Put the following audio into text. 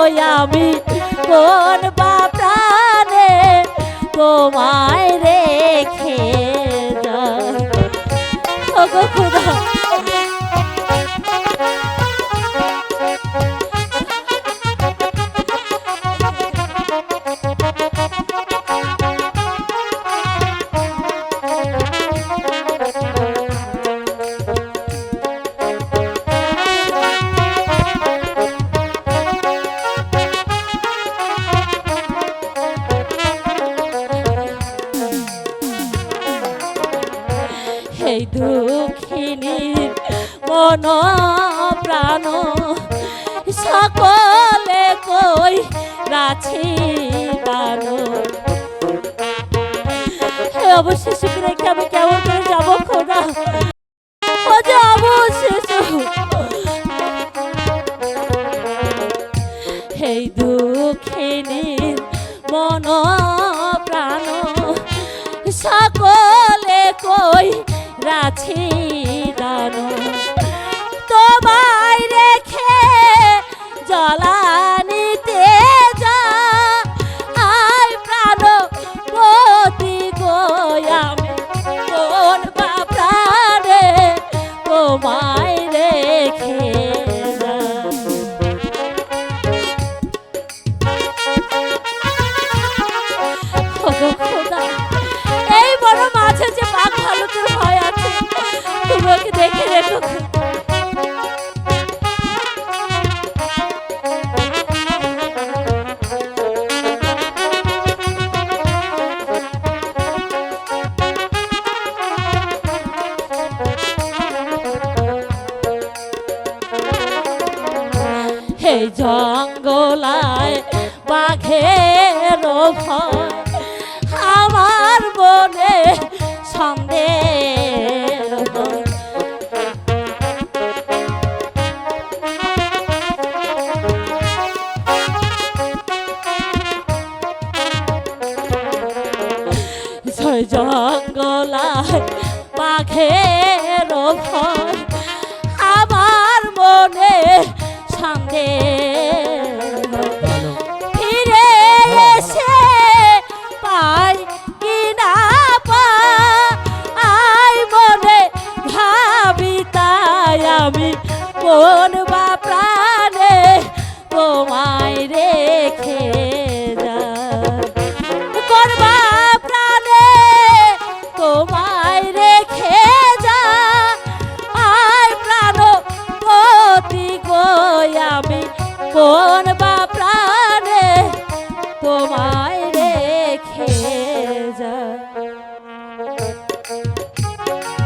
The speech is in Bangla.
আমি কোন বা প্রাণে তোমায় রেখে যাই। ওগো খোদা এই দুঃখিনীর মন প্রাণ সকলে কই রাছি গান। অবশেষে রেখে আমি কেমন করে যাবো খোদা, ও যে অবশেষ এই দুঃখিনীর মন প্রাণ সকলে কই রাছি দান। তোমায় রেখে জ্বালানিতে যা আই প্রাণ পতি গো আমি কোন বা প্রাণে তোমায় রেখে এই বড় মাঝে যে বাঘ ভালুকের ভয় আছে, তুমি ওকে দেখে রেখো। এই জঙ্গলায় বাঘের ভয় আমার মনে সন্দেহ। জঙ্গলায় বাঘের ভয় আমার মনে সন্দেহ। ফিরে এসে পাই কিনা পাই মনে ভাবি তাই আমি কোন বা প্রাণে তোমায় রেখে যাই। কোন বা প্রাণে তোমায় রেখে যাই প্রাণ পতি গো আমি কোন বা প্রাণে তোমায়